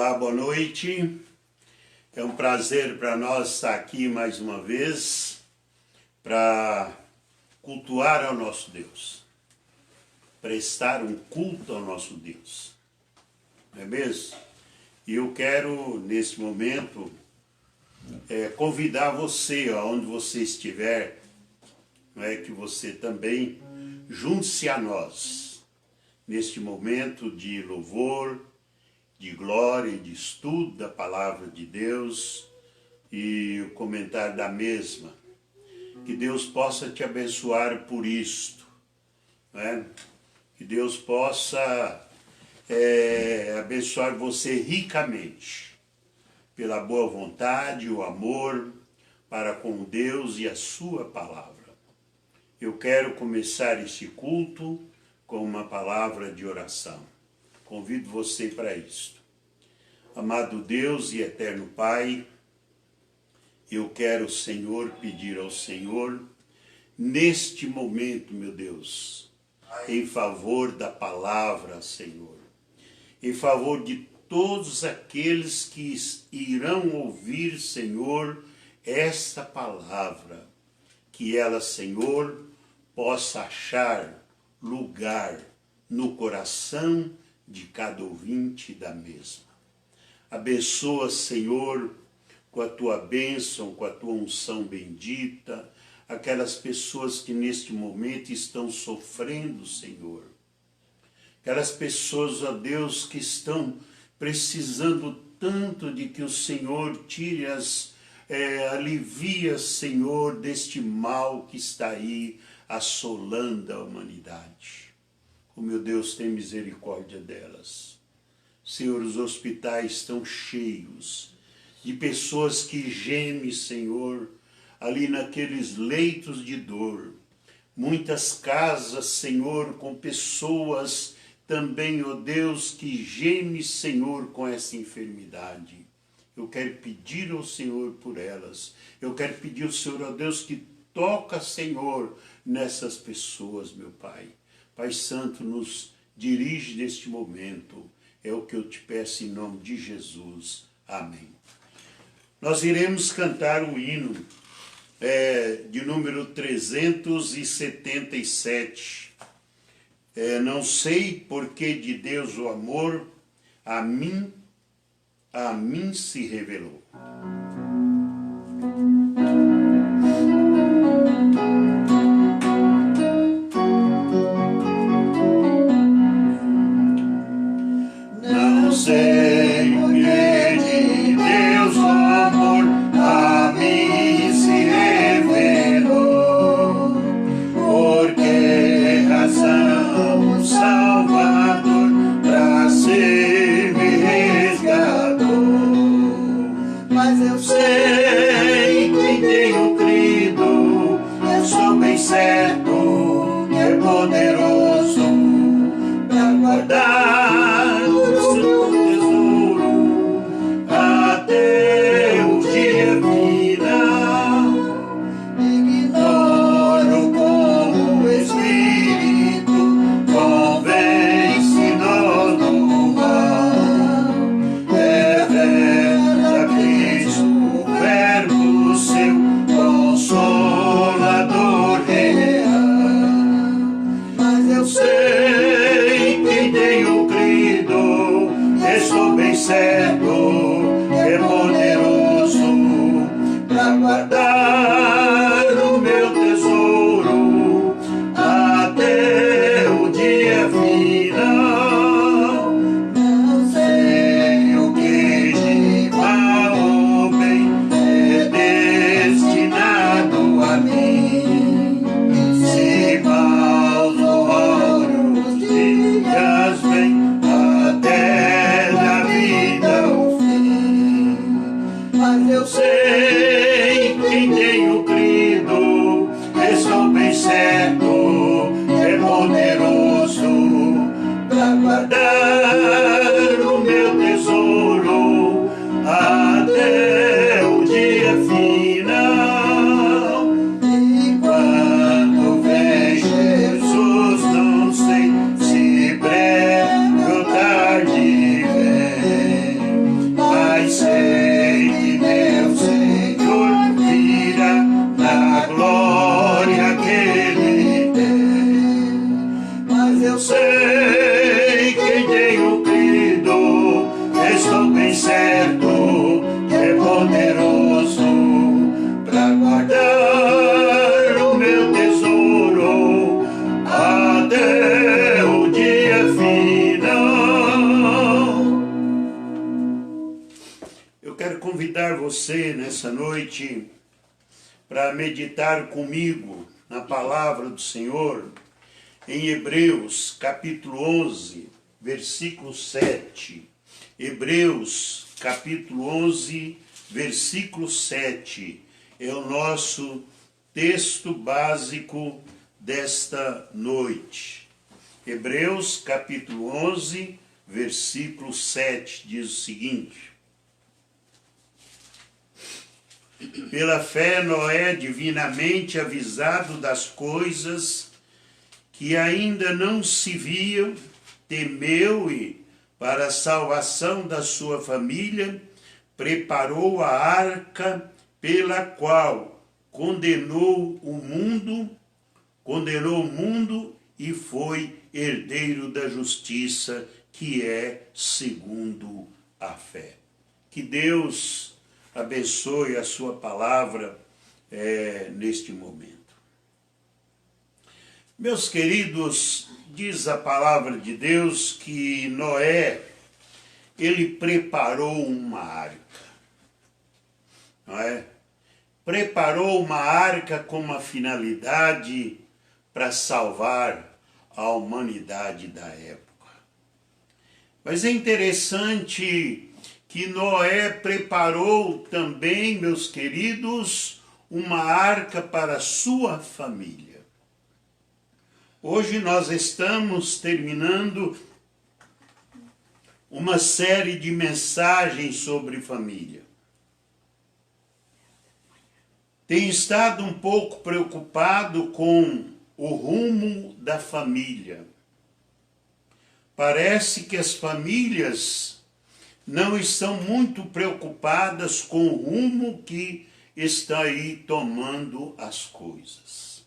Olá, boa noite. É um prazer para nós estar aqui mais uma vez para cultuar ao nosso Deus, prestar um culto ao nosso Deus, não é mesmo? E eu quero, nesse momento, convidar você, aonde você estiver, não é, que você também junte-se a nós, neste momento de louvor, de glória e de estudo da palavra de Deus e o comentário da mesma. Que Deus possa te abençoar por isto, né? Que Deus possa abençoar você ricamente, pela boa vontade, o amor para com Deus e a sua palavra. Eu quero começar este culto com uma palavra de oração. Convido você para isto. Amado Deus e eterno Pai, eu quero, Senhor, pedir ao Senhor, neste momento, meu Deus, em favor da palavra, Senhor, em favor de todos aqueles que irão ouvir, Senhor, esta palavra, que ela, Senhor, possa achar lugar no coração de cada ouvinte da mesma. Abençoa, Senhor, com a tua bênção, com a tua unção bendita, aquelas pessoas que neste momento estão sofrendo, Senhor. Aquelas pessoas, ó Deus, que estão precisando tanto de que o Senhor tire alivia, Senhor, deste mal que está aí assolando a humanidade. Oh, meu Deus, tem misericórdia delas. Senhor, os hospitais estão cheios de pessoas que gemem, Senhor, ali naqueles leitos de dor. Muitas casas, Senhor, com pessoas também, ó Deus, que gemem, Senhor, com essa enfermidade. Eu quero pedir ao Senhor por elas. Eu quero pedir ao Senhor, ó Deus, que toca, Senhor, nessas pessoas, meu Pai. Pai Santo, nos dirige neste momento. É o que eu te peço em nome de Jesus. Amém. Nós iremos cantar o hino de número 377. Não sei por que de Deus o amor a mim se revelou. Não sei por que de Deus o amor a mim se revelou, por que razão o Salvador pra ser me resgatou. Mas eu sei que tenho crido, eu sou bem certo que é poderoso pra guardar o seu tesouro até o dia final. Ignoro como o Espírito convence nós do mal. Revela Cristo, o Verbo seu, Consolador real. Mas eu sei que tenho você nessa noite para meditar comigo na palavra do Senhor em Hebreus capítulo 11, versículo 7. Hebreus capítulo 11, versículo 7 é o nosso texto básico desta noite. Hebreus capítulo 11, versículo 7 diz o seguinte: pela fé Noé, divinamente avisado das coisas que ainda não se viam, temeu e, para a salvação da sua família, preparou a arca pela qual condenou o mundo e foi herdeiro da justiça, que é segundo a fé. Que Deus abençoe a sua palavra neste momento. Meus queridos, diz a palavra de Deus que Noé, ele preparou uma arca, não é? Preparou uma arca com uma finalidade para salvar a humanidade da época. Mas é interessante que Noé preparou também, meus queridos, uma arca para a sua família. Hoje nós estamos terminando uma série de mensagens sobre família. Tenho estado um pouco preocupado com o rumo da família. Parece que as famílias não estão muito preocupadas com o rumo que está aí tomando as coisas.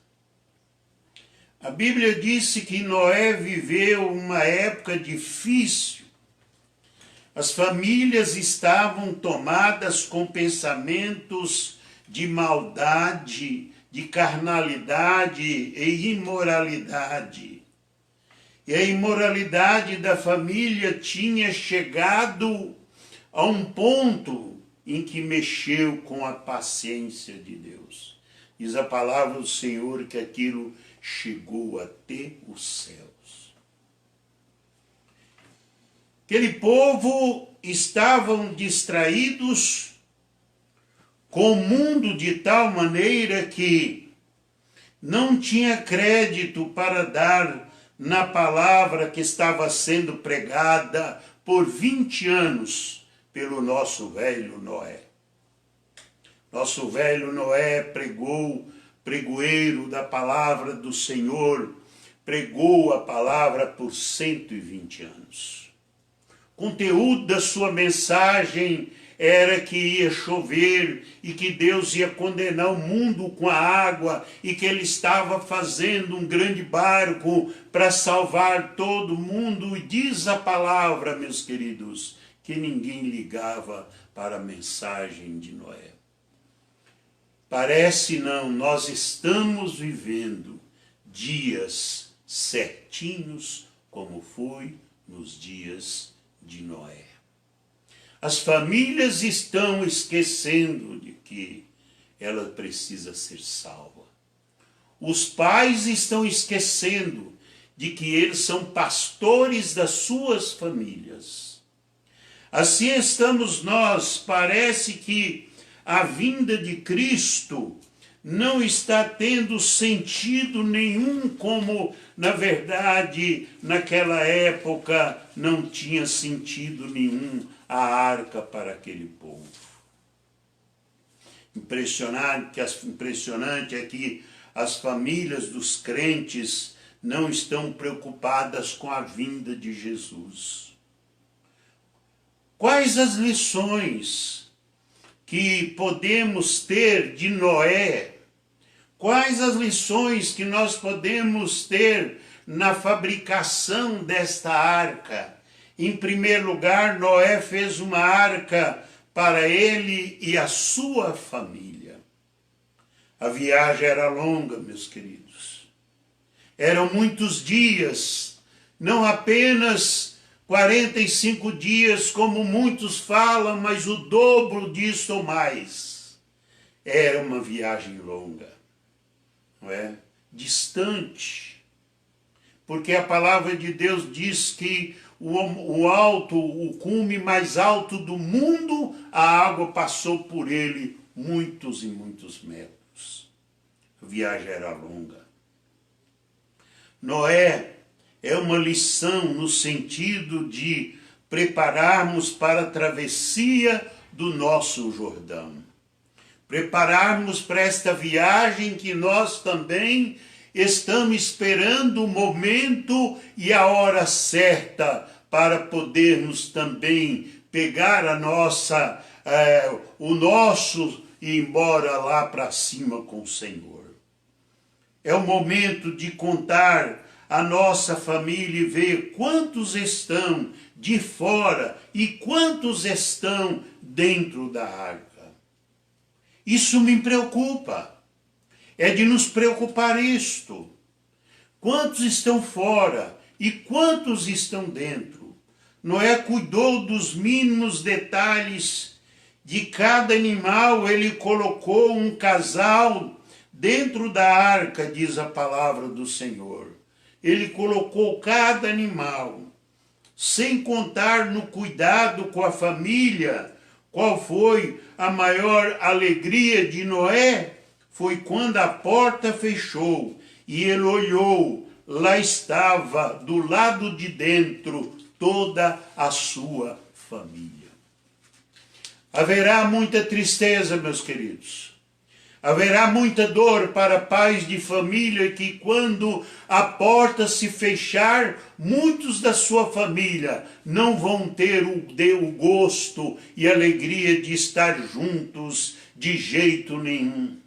A Bíblia disse que Noé viveu uma época difícil. As famílias estavam tomadas com pensamentos de maldade, de carnalidade e imoralidade. E a imoralidade da família tinha chegado a um ponto em que mexeu com a paciência de Deus. Diz a palavra do Senhor que aquilo chegou até os céus. Aquele povo estavam distraídos com o mundo de tal maneira que não tinha crédito para dar na palavra que estava sendo pregada por 20 anos pelo nosso velho Noé. Nosso velho Noé pregoeiro da palavra do Senhor, pregou a palavra por 120 anos. O conteúdo da sua mensagem era que ia chover e que Deus ia condenar o mundo com a água e que ele estava fazendo um grande barco para salvar todo mundo. E diz a palavra, meus queridos, que ninguém ligava para a mensagem de Noé. Parece não, nós estamos vivendo dias certinhos como foi nos dias de Noé. As famílias estão esquecendo de que ela precisa ser salva. Os pais estão esquecendo de que eles são pastores das suas famílias. Assim estamos nós, parece que a vinda de Cristo não está tendo sentido nenhum, como, na verdade, naquela época não tinha sentido nenhum a arca para aquele povo. Impressionante é que as famílias dos crentes não estão preocupadas com a vinda de Jesus. Quais as lições que podemos ter de Noé? Quais as lições que nós podemos ter na fabricação desta arca? Em primeiro lugar, Noé fez uma arca para ele e a sua família. A viagem era longa, meus queridos. Eram muitos dias, não apenas 45 dias, como muitos falam, mas o dobro disso ou mais. Era uma viagem longa, não é? Distante. Porque a palavra de Deus diz que o cume mais alto do mundo, a água passou por ele muitos e muitos metros. A viagem era longa. Noé é uma lição no sentido de prepararmos para a travessia do nosso Jordão. Prepararmos para esta viagem que nós também estamos esperando o momento e a hora certa para podermos também pegar o nosso e ir embora lá para cima com o Senhor. É o momento de contar a nossa família e ver quantos estão de fora e quantos estão dentro da arca. Isso me preocupa. É de nos preocupar isto. Quantos estão fora e quantos estão dentro? Noé cuidou dos mínimos detalhes de cada animal. Ele colocou um casal dentro da arca, diz a palavra do Senhor. Ele colocou cada animal, sem contar no cuidado com a família. Qual foi a maior alegria de Noé? Foi quando a porta fechou e ele olhou, lá estava, do lado de dentro, toda a sua família. Haverá muita tristeza, meus queridos. Haverá muita dor para pais de família que quando a porta se fechar, muitos da sua família não vão ter o gosto e alegria de estar juntos de jeito nenhum.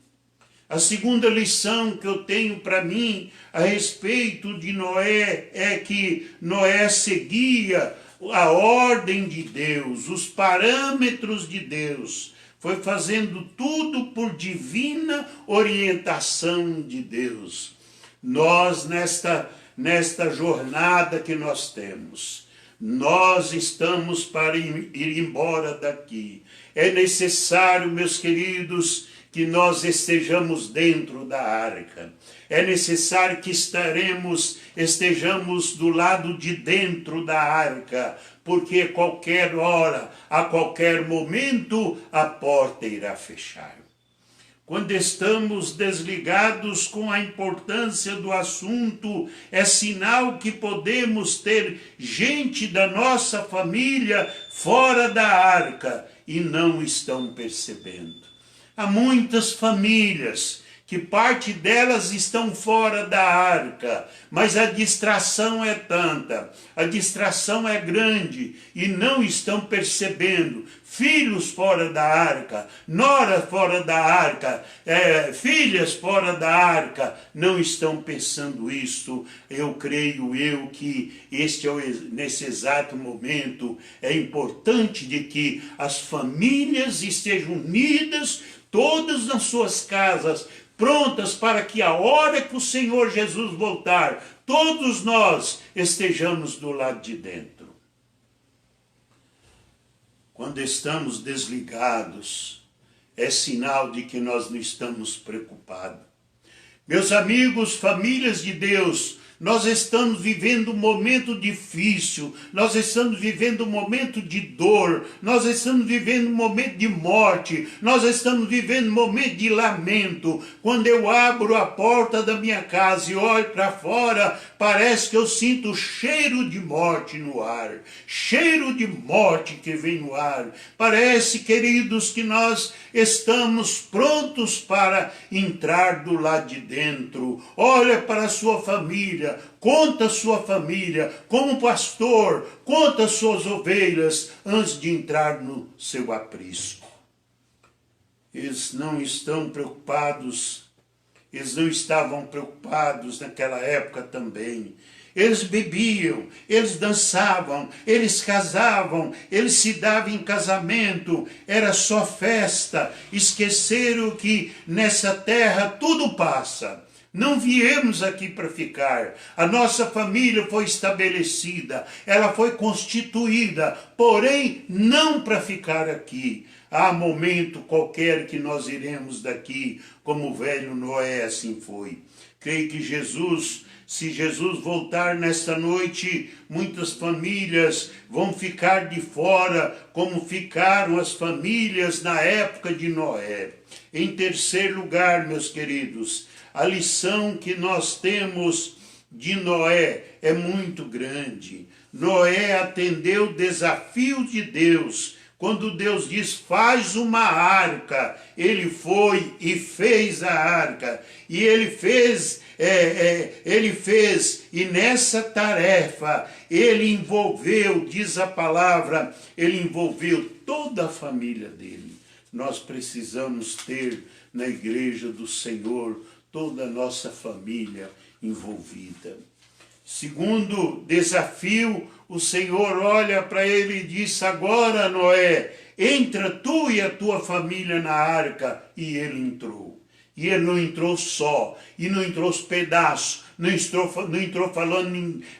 A segunda lição que eu tenho para mim a respeito de Noé é que Noé seguia a ordem de Deus, os parâmetros de Deus. Foi fazendo tudo por divina orientação de Deus. Nós, nesta jornada que nós temos, nós estamos para ir embora daqui. É necessário, meus queridos, que nós estejamos dentro da arca. É necessário que estejamos do lado de dentro da arca, porque a qualquer hora, a qualquer momento, a porta irá fechar. Quando estamos desligados com a importância do assunto, é sinal que podemos ter gente da nossa família fora da arca e não estão percebendo. Há muitas famílias que parte delas estão fora da arca, mas a distração é tanta, a distração é grande e não estão percebendo. Filhos fora da arca, nora fora da arca, filhas fora da arca, não estão pensando isto. Eu creio que nesse exato momento é importante de que as famílias estejam unidas, todas nas suas casas, prontas para que a hora que o Senhor Jesus voltar, todos nós estejamos do lado de dentro. Quando estamos desligados, é sinal de que nós não estamos preocupados. Meus amigos, famílias de Deus, nós estamos vivendo um momento difícil, nós estamos vivendo um momento de dor, nós estamos vivendo um momento de morte, nós estamos vivendo um momento de lamento. Quando eu abro a porta da minha casa e olho para fora, parece que eu sinto cheiro de morte no ar, cheiro de morte que vem no ar. Parece, queridos, que nós estamos prontos para entrar do lado de dentro. Olha para a sua família, conta a sua família, como pastor, conta as suas ovelhas antes de entrar no seu aprisco. Eles não estão preocupados, eles não estavam preocupados naquela época também. Eles bebiam, eles dançavam, eles casavam, eles se davam em casamento, era só festa. Esqueceram que nessa terra tudo passa. Não viemos aqui para ficar. A nossa família foi estabelecida, ela foi constituída, porém não para ficar aqui. Há momento qualquer que nós iremos daqui, como o velho Noé assim foi. Creio que se Jesus voltar nesta noite, muitas famílias vão ficar de fora, como ficaram as famílias na época de Noé. Em terceiro lugar, meus queridos, a lição que nós temos de Noé é muito grande. Noé atendeu o desafio de Deus. Quando Deus diz, faz uma arca, ele foi e fez a arca. E ele fez, e nessa tarefa, ele envolveu, diz a palavra, ele envolveu toda a família dele. Nós precisamos ter na igreja do Senhor toda a nossa família envolvida. Segundo desafio, o Senhor olha para ele e diz, agora Noé, entra tu e a tua família na arca. E ele entrou. E ele não entrou só, e não entrou os pedaços, não entrou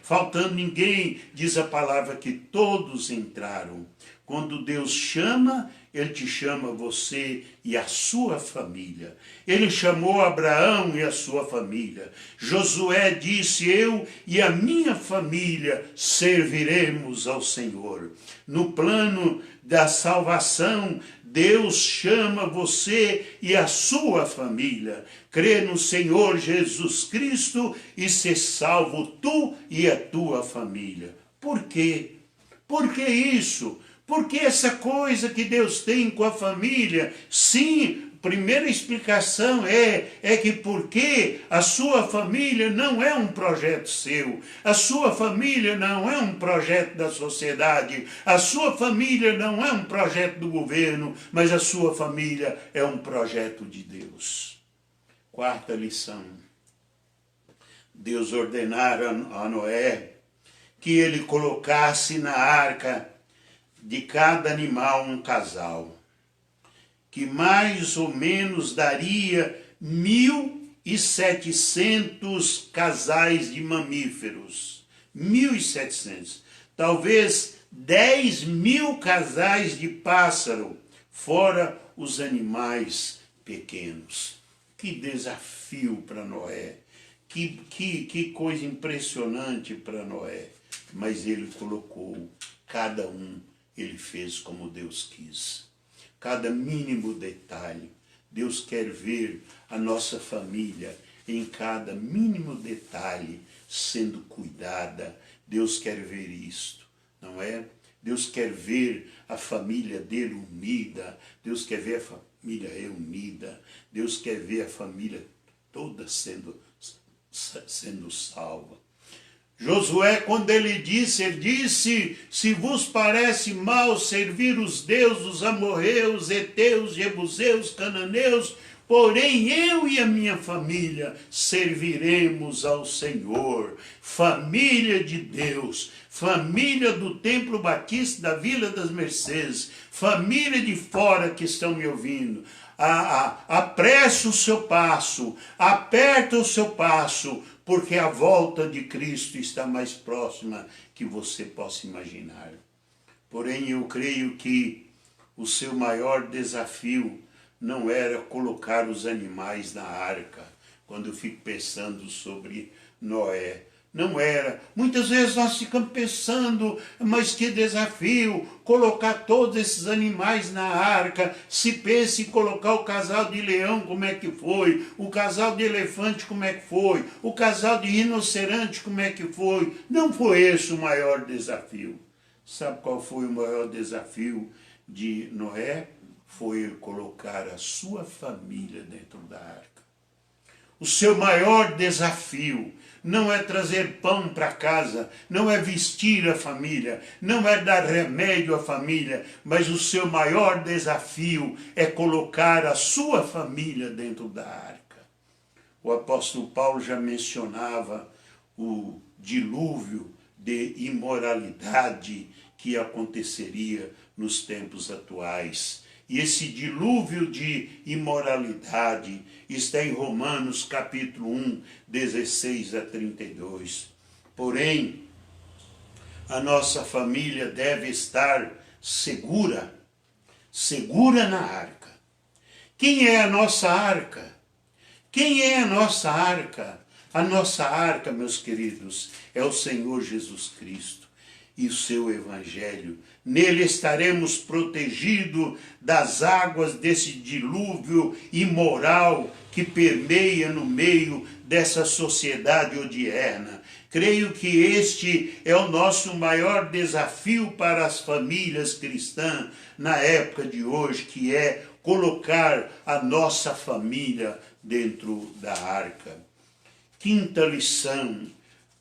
faltando ninguém. Diz a palavra que todos entraram. Quando Deus chama, ele te chama você e a sua família. Ele chamou Abraão e a sua família. Josué disse, eu e a minha família serviremos ao Senhor. No plano da salvação, Deus chama você e a sua família. Crê no Senhor Jesus Cristo e ser salvo tu e a tua família. Por quê? Por que isso? Porque essa coisa que Deus tem com a família, sim, primeira explicação é que porque a sua família não é um projeto seu, a sua família não é um projeto da sociedade, a sua família não é um projeto do governo, mas a sua família é um projeto de Deus. Quarta lição. Deus ordenara a Noé que ele colocasse na arca de cada animal um casal, que mais ou menos daria 1.700 casais de mamíferos. 1.700. Talvez 10.000 casais de pássaro, fora os animais pequenos. Que desafio para Noé. Que coisa impressionante para Noé. Mas ele colocou cada um. Ele fez como Deus quis. Cada mínimo detalhe. Deus quer ver a nossa família em cada mínimo detalhe sendo cuidada. Deus quer ver isto, não é? Deus quer ver a família dele unida. Deus quer ver a família reunida. Deus quer ver a família toda sendo salva. Josué, quando ele disse, se vos parece mal servir os deuses, os amorreus, heteus, jebuseus, cananeus, porém eu e a minha família serviremos ao Senhor. Família de Deus, família do Templo Batista da Vila das Mercês, família de fora que estão me ouvindo. Apresse o seu passo, aperta o seu passo, porque a volta de Cristo está mais próxima que você possa imaginar. Porém, eu creio que o seu maior desafio não era colocar os animais na arca, quando eu fico pensando sobre Noé. Não era. Muitas vezes nós ficamos pensando, mas que desafio, colocar todos esses animais na arca. Se pensa em colocar o casal de leão, como é que foi? O casal de elefante, como é que foi? O casal de rinoceronte, como é que foi? Não foi esse o maior desafio. Sabe qual foi o maior desafio de Noé? Foi ele colocar a sua família dentro da arca. O seu maior desafio não é trazer pão para casa, não é vestir a família, não é dar remédio à família, mas o seu maior desafio é colocar a sua família dentro da arca. O apóstolo Paulo já mencionava o dilúvio de imoralidade que aconteceria nos tempos atuais. E esse dilúvio de imoralidade está em Romanos capítulo 1, 16 a 32. Porém, a nossa família deve estar segura na arca. Quem é a nossa arca? Quem é a nossa arca? A nossa arca, meus queridos, é o Senhor Jesus Cristo e o seu Evangelho. Nele estaremos protegidos das águas desse dilúvio imoral que permeia no meio dessa sociedade odierna. Creio que este é o nosso maior desafio para as famílias cristãs na época de hoje, que é colocar a nossa família dentro da arca. Quinta lição: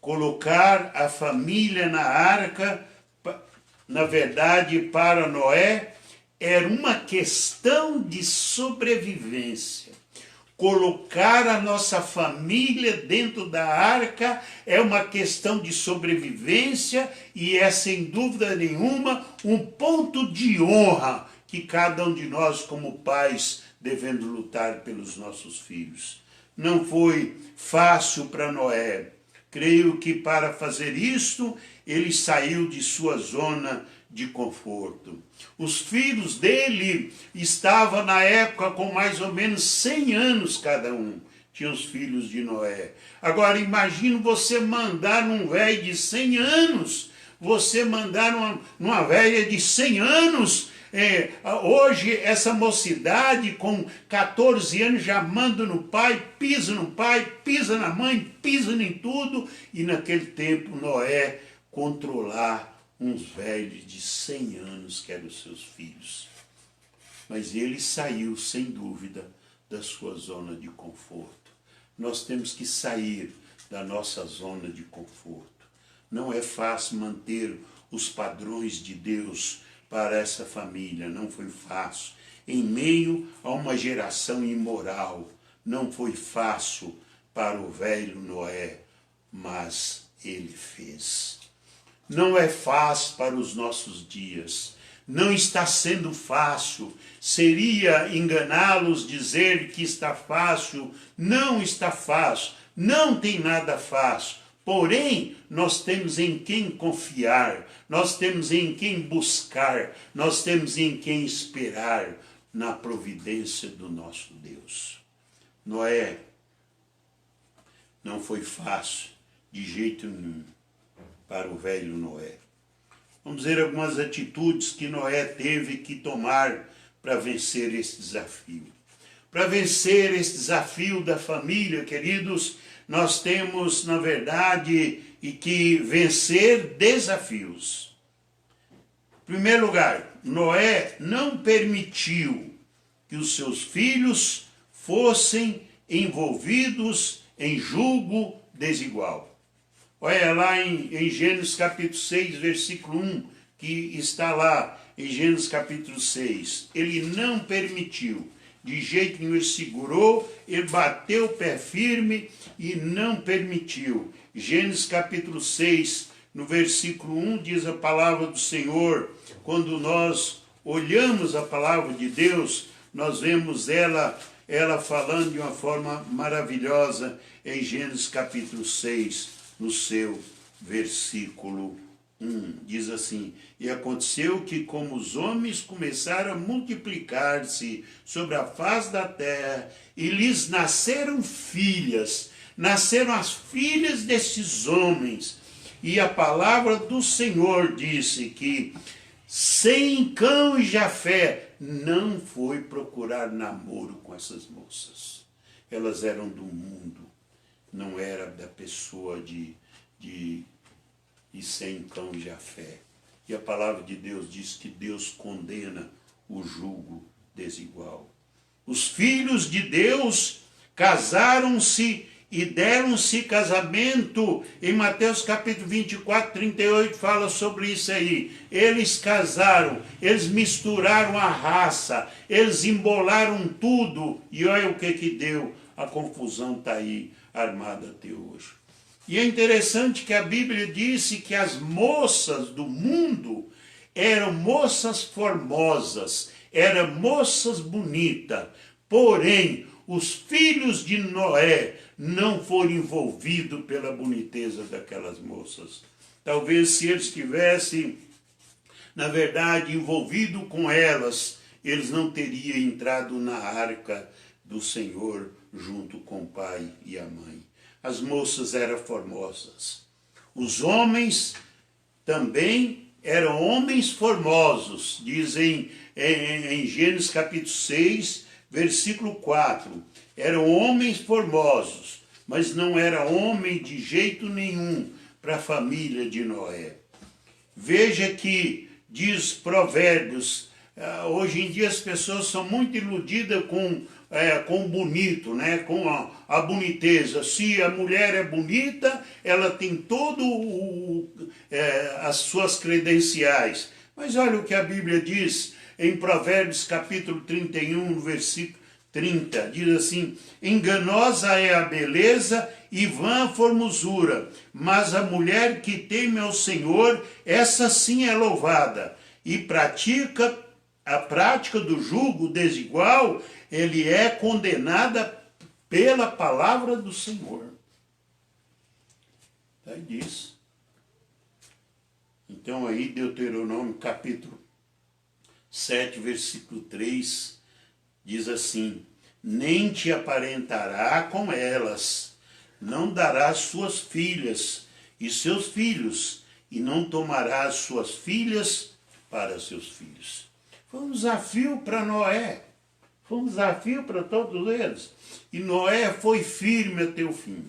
colocar a família na arca, na verdade, para Noé, era uma questão de sobrevivência. Colocar a nossa família dentro da arca é uma questão de sobrevivência e é, sem dúvida nenhuma, um ponto de honra que cada um de nós, como pais, devemos lutar pelos nossos filhos. Não foi fácil para Noé. Creio que para fazer isto, ele saiu de sua zona de conforto. Os filhos dele estavam na época com mais ou menos 100 anos cada um. Tinha os filhos de Noé. Agora imagine você mandar um velho de 100 anos, você mandar uma velha de 100 anos. Hoje essa mocidade com 14 anos já manda no pai, pisa na mãe, pisa em tudo. E naquele tempo Noé controlar uns velhos de 100 anos que eram os seus filhos. Mas ele saiu, sem dúvida, da sua zona de conforto. Nós temos que sair da nossa zona de conforto. Não é fácil manter os padrões de Deus para essa família, não foi fácil. Em meio a uma geração imoral, não foi fácil para o velho Noé, mas ele fez. Não é fácil para os nossos dias. Não está sendo fácil. Seria enganá-los dizer que está fácil. Não está fácil. Não tem nada fácil. Porém, nós temos em quem confiar, nós temos em quem buscar, nós temos em quem esperar na providência do nosso Deus. Noé, não foi fácil de jeito nenhum para o velho Noé. Vamos ver algumas atitudes que Noé teve que tomar para vencer esse desafio. Para vencer esse desafio da família, queridos, nós temos, na verdade, que vencer desafios. Em primeiro lugar, Noé não permitiu que os seus filhos fossem envolvidos em julgo desigual. Olha lá em Gênesis capítulo 6, versículo 1, que está lá em Gênesis capítulo 6. Ele não permitiu. De jeito nenhum, ele segurou, ele bateu o pé firme e não permitiu. Gênesis capítulo 6, no versículo 1, diz a palavra do Senhor. Quando nós olhamos a palavra de Deus, nós vemos ela falando de uma forma maravilhosa em Gênesis capítulo 6, no seu versículo 1. Diz assim: e aconteceu que, como os homens começaram a multiplicar-se sobre a face da terra, e lhes nasceram filhas, nasceram as filhas desses homens, e a palavra do Senhor disse que Sem, Cão e Jafé não foi procurar namoro com essas moças. Elas eram do mundo, não era da pessoa de Sem, Cão e Jafé. E a palavra de Deus diz que Deus condena o julgo desigual. Os filhos de Deus casaram-se e deram-se casamento. Em Mateus capítulo 24, 38 fala sobre isso aí. Eles casaram, eles misturaram a raça, eles embolaram tudo. E olha o que deu. A confusão está aí armada até hoje. E é interessante que a Bíblia disse que as moças do mundo eram moças formosas, eram moças bonitas, porém, os filhos de Noé não foram envolvidos pela boniteza daquelas moças. Talvez se eles tivessem, na verdade, envolvido com elas, eles não teriam entrado na arca do Senhor junto com o pai e a mãe. As moças eram formosas. Os homens também eram homens formosos, dizem em Gênesis capítulo 6, versículo 4. Eram homens formosos, mas não era homem de jeito nenhum para a família de Noé. Veja que diz Provérbios, hoje em dia as pessoas são muito iludidas com o bonito, né? Com a boniteza. Se a mulher é bonita, ela tem todo as suas credenciais. Mas olha o que a Bíblia diz em Provérbios capítulo 31, versículo 30. Diz assim: enganosa é a beleza e vã a formosura, mas a mulher que teme ao Senhor, essa sim é louvada, e pratica a prática do jugo desigual, ele é condenada pela palavra do Senhor. Aí diz. Então aí Deuteronômio capítulo 7, versículo 3, diz assim: nem te aparentará com elas, não darás suas filhas e seus filhos, e não tomarás suas filhas para seus filhos. Foi um desafio para Noé, foi um desafio para todos eles. E Noé foi firme até o fim.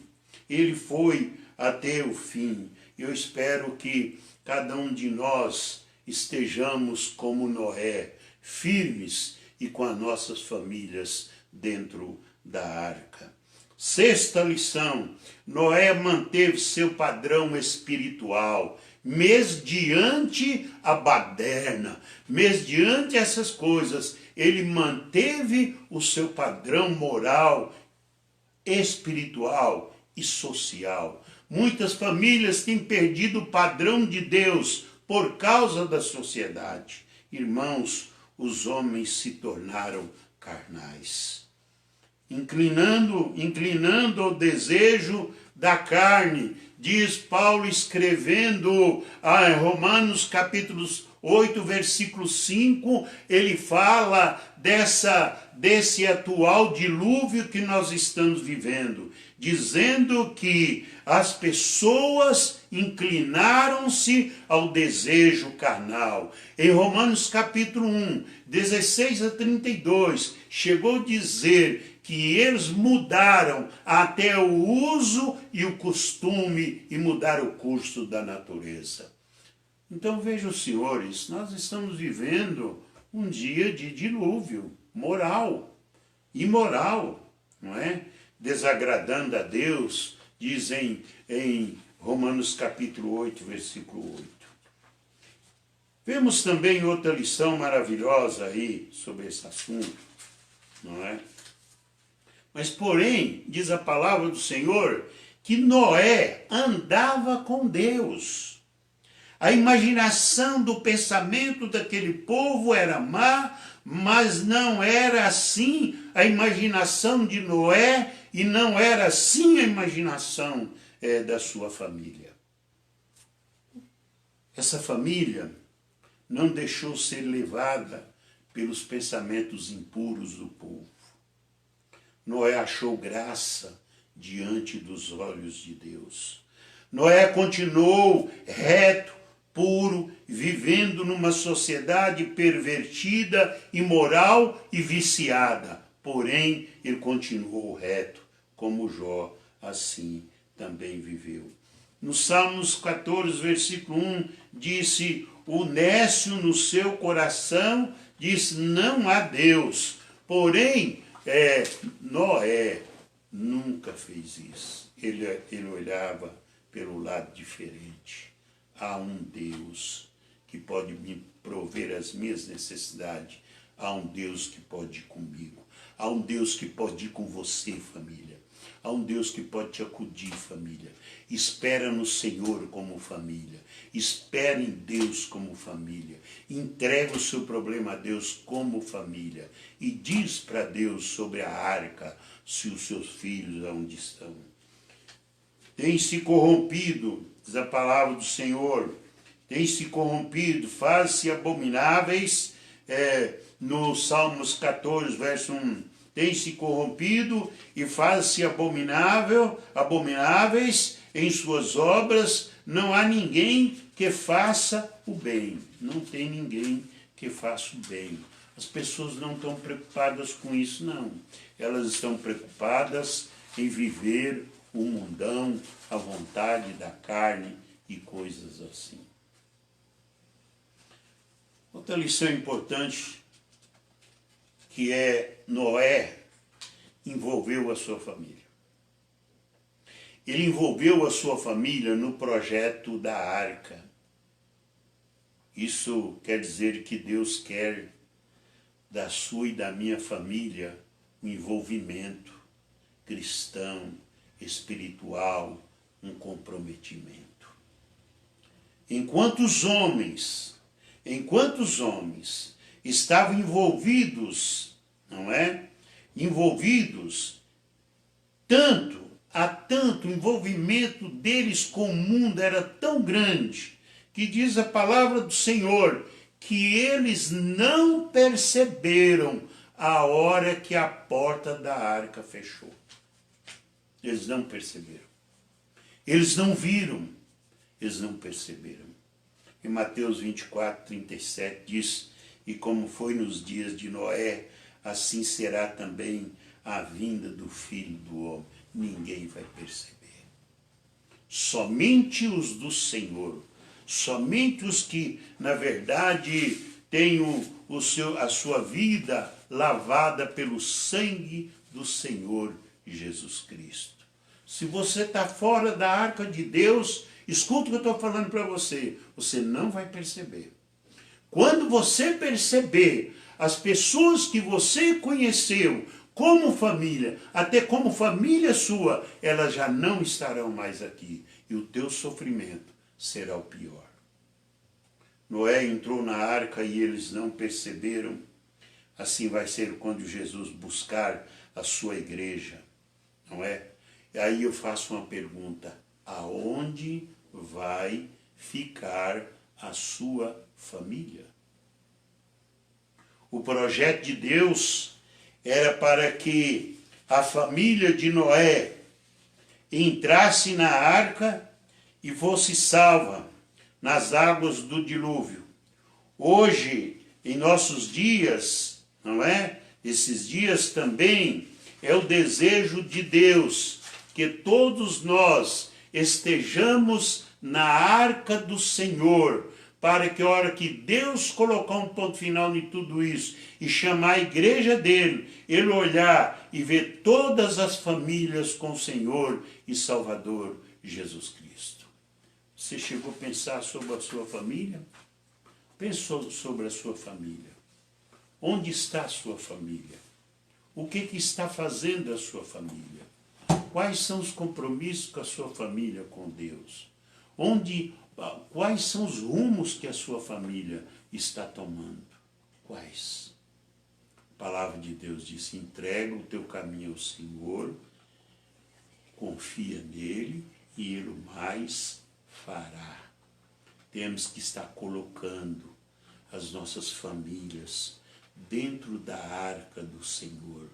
Ele foi até o fim. Eu espero que cada um de nós estejamos como Noé, firmes e com as nossas famílias dentro da arca. Sexta lição: Noé manteve seu padrão espiritual, mediante a baderna, mediante essas coisas, ele manteve o seu padrão moral, espiritual e social. Muitas famílias têm perdido o padrão de Deus por causa da sociedade. Irmãos, os homens se tornaram carnais, inclinando ao desejo da carne, diz Paulo escrevendo a Romanos capítulo 8, versículo 5, ele fala desse atual dilúvio que nós estamos vivendo, dizendo que as pessoas inclinaram-se ao desejo carnal. Em Romanos capítulo 1, 16 a 32, chegou a dizer que eles mudaram até o uso e o costume e mudaram o curso da natureza. Então vejam, senhores, nós estamos vivendo um dia de dilúvio moral, imoral, não é? Desagradando a Deus, dizem em Romanos capítulo 8, versículo 8. Vemos também outra lição maravilhosa aí sobre esse assunto, não é? Mas porém, diz a palavra do Senhor, que Noé andava com Deus. A imaginação do pensamento daquele povo era má, mas não era assim a imaginação de Noé e não era assim a imaginação da sua família. Essa família não deixou ser levada pelos pensamentos impuros do povo. Noé achou graça diante dos olhos de Deus. Noé continuou reto, puro, vivendo numa sociedade pervertida, imoral e viciada. Porém, ele continuou reto, como Jó, assim também viveu. No Salmos 14, versículo 1, disse: o nécio no seu coração diz: não há Deus. Porém, Noé nunca fez isso. Ele olhava pelo lado diferente. Há um Deus que pode me prover as minhas necessidades. Há um Deus que pode ir comigo. Há um Deus que pode ir com você, família. Há um Deus que pode te acudir, família. Espera no Senhor como família. Espera em Deus como família. Entrega o seu problema a Deus como família. E diz para Deus sobre a arca, se os seus filhos onde estão. Tem se corrompido, diz a palavra do Senhor, tem se corrompido, faz-se abomináveis, no Salmos 14, verso 1, tem se corrompido e faz-se abomináveis em suas obras, não há ninguém que faça o bem, não tem ninguém que faça o bem. As pessoas não estão preocupadas com isso, não. Elas estão preocupadas em viver o mundão, a vontade da carne e coisas assim. Outra lição importante que Noé envolveu a sua família. Ele envolveu a sua família no projeto da arca. Isso quer dizer que Deus quer da sua e da minha família um envolvimento cristão, espiritual, um comprometimento. Enquanto os homens estavam envolvidos, não é? Envolvidos, o envolvimento deles com o mundo era tão grande, que diz a palavra do Senhor, que eles não perceberam a hora que a porta da arca fechou. Eles não perceberam. Eles não viram. Eles não perceberam. Em Mateus 24, 37 diz, e como foi nos dias de Noé, assim será também a vinda do Filho do Homem. Ninguém vai perceber. Somente os do Senhor, somente os que, na verdade, têm a sua vida lavada pelo sangue do Senhor Jesus Cristo. Se você está fora da arca de Deus, escuta o que eu estou falando para você, você não vai perceber. Quando você perceber as pessoas que você conheceu como família, até como família sua, elas já não estarão mais aqui. E o teu sofrimento será o pior. Noé entrou na arca e eles não perceberam. Assim vai ser quando Jesus buscar a sua igreja, não é? E aí eu faço uma pergunta, aonde vai ficar a sua família? O projeto de Deus era para que a família de Noé entrasse na arca e fosse salva nas águas do dilúvio. Hoje, em nossos dias, não é? Esses dias também é o desejo de Deus que todos nós estejamos na arca do Senhor, para que a hora que Deus colocar um ponto final em tudo isso e chamar a igreja dele, ele olhar e ver todas as famílias com o Senhor e Salvador Jesus Cristo. Você chegou a pensar sobre a sua família? Pensou sobre a sua família. Onde está a sua família? O que está fazendo a sua família? Quais são os compromissos com a sua família com Deus? Quais são os rumos que a sua família está tomando? Quais? A palavra de Deus diz, entrega o teu caminho ao Senhor, confia nele e ele o mais fará. Temos que estar colocando as nossas famílias dentro da arca do Senhor.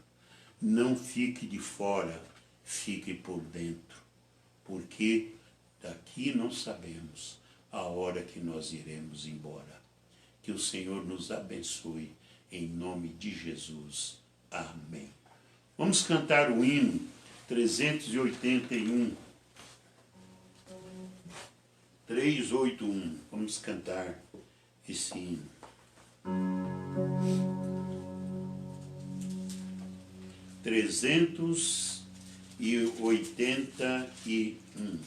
Não fique de fora, fique por dentro, porque daqui não sabemos a hora que nós iremos embora. Que o Senhor nos abençoe, em nome de Jesus. Amém. Vamos cantar o hino 381. 381. Vamos cantar esse hino. 381.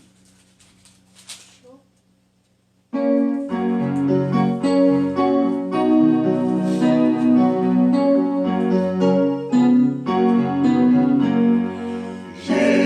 Jesus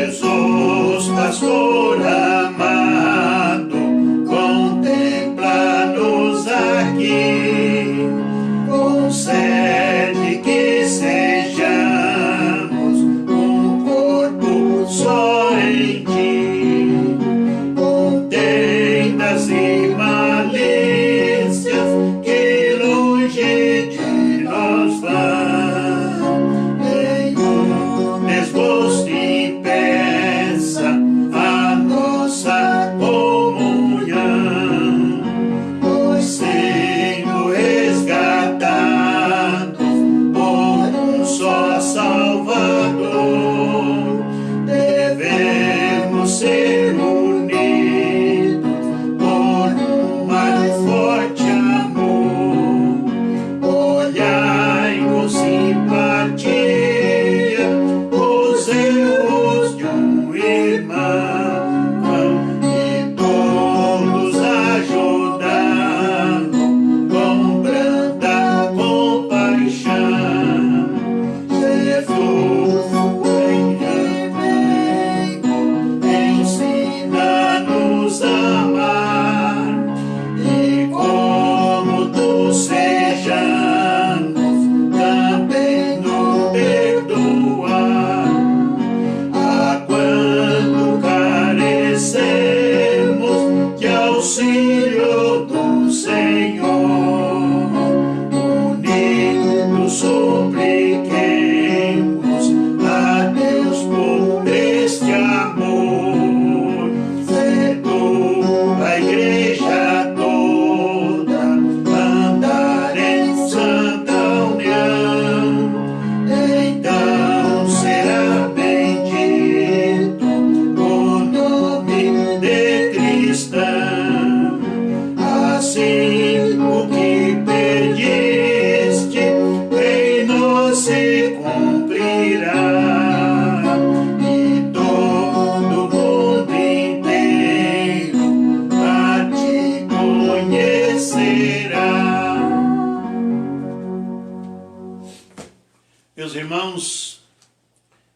irmãos,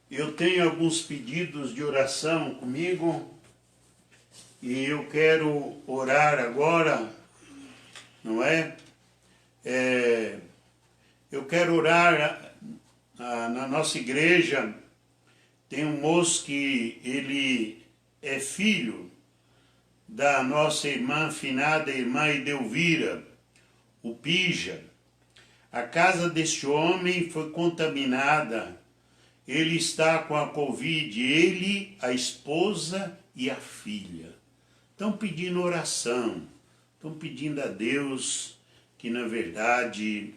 eu tenho alguns pedidos de oração comigo e eu quero orar agora, não é? Eu quero orar na nossa igreja. Tem um moço que ele é filho da nossa irmã finada, irmã Edelvira, o Pija. A casa deste homem foi contaminada. Ele está com a Covid, ele, a esposa e a filha. Estão pedindo oração, estão pedindo a Deus que, na verdade,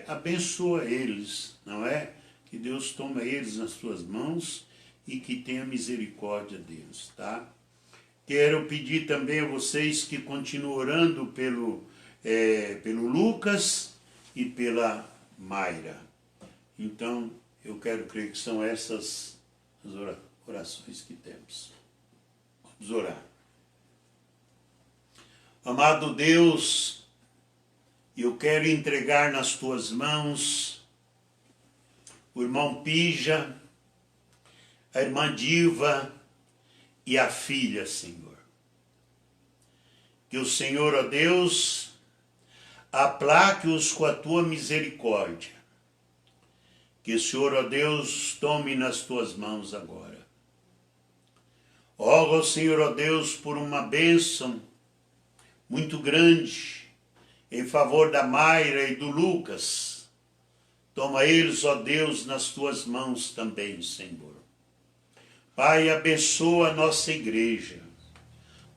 abençoa eles, não é? Que Deus toma eles nas suas mãos e que tenha misericórdia deles, tá? Quero pedir também a vocês que continuem orando pelo Lucas e pela Mayra. Então, eu quero crer que são essas as orações que temos. Vamos orar. Amado Deus, eu quero entregar nas tuas mãos o irmão Pija, a irmã Diva e a filha, Senhor. Que o Senhor, ó Deus, aplaque-os com a tua misericórdia. Que o Senhor, ó Deus, tome nas tuas mãos agora. Oro ao Senhor, ó Deus, por uma bênção muito grande em favor da Mayra e do Lucas. Toma eles, ó Deus, nas tuas mãos também, Senhor. Pai, abençoa a nossa igreja.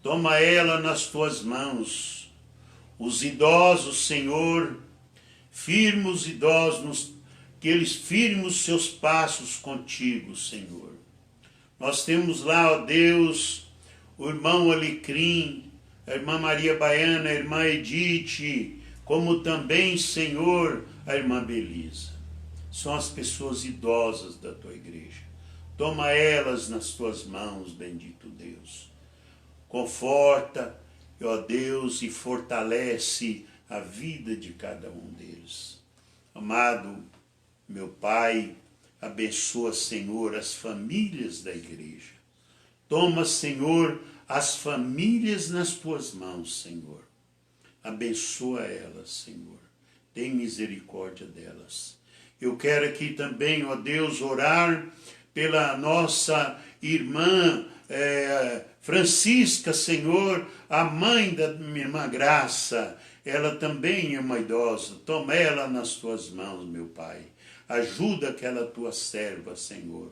Toma ela nas tuas mãos. Os idosos, Senhor, firma os idosos, que eles firmem os seus passos contigo, Senhor. Nós temos lá, ó Deus, o irmão Alecrim, a irmã Maria Baiana, a irmã Edith, como também, Senhor, a irmã Belisa. São as pessoas idosas da tua igreja. Toma elas nas tuas mãos, bendito Deus. Conforta, ó Deus, e fortalece a vida de cada um deles. Amado meu Pai, abençoa, Senhor, as famílias da igreja. Toma, Senhor, as famílias nas tuas mãos, Senhor. Abençoa elas, Senhor. Tem misericórdia delas. Eu quero aqui também, ó Deus, orar pela nossa irmã Francisca, Senhor, a mãe da minha irmã Graça. Ela também é uma idosa. Toma ela nas tuas mãos, meu Pai. Ajuda aquela tua serva, Senhor.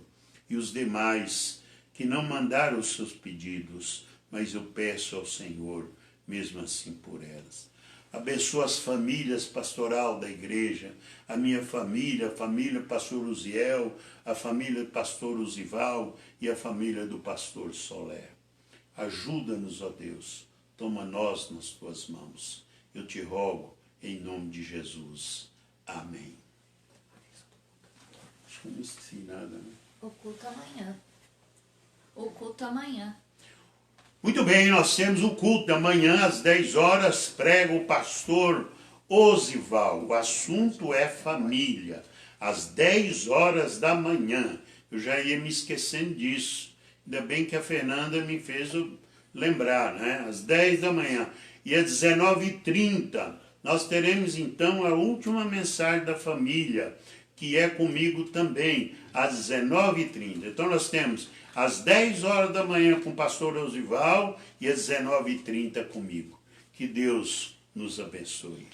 E os demais que não mandaram os seus pedidos, mas eu peço ao Senhor, mesmo assim por elas. Abençoa as famílias pastoral da igreja, a minha família, a família do pastor Uziel, a família do pastor Uzival e a família do pastor Soler. Ajuda-nos, ó Deus, toma nós nas tuas mãos. Eu te rogo, em nome de Jesus. Amém. Acho que eu não esqueci nada, né? O culto amanhã. O culto amanhã. Muito bem, nós temos o culto da manhã, às 10 horas, prega o pastor Osival. O assunto é família, às 10 horas da manhã. Eu já ia me esquecendo disso. Ainda bem que a Fernanda me fez lembrar, né? Às 10 da manhã. E às 19h30, nós teremos então a última mensagem da família, que é comigo também, às 19h30. Então nós temos às 10 horas da manhã com o pastor Osival e às 19h30 comigo. Que Deus nos abençoe.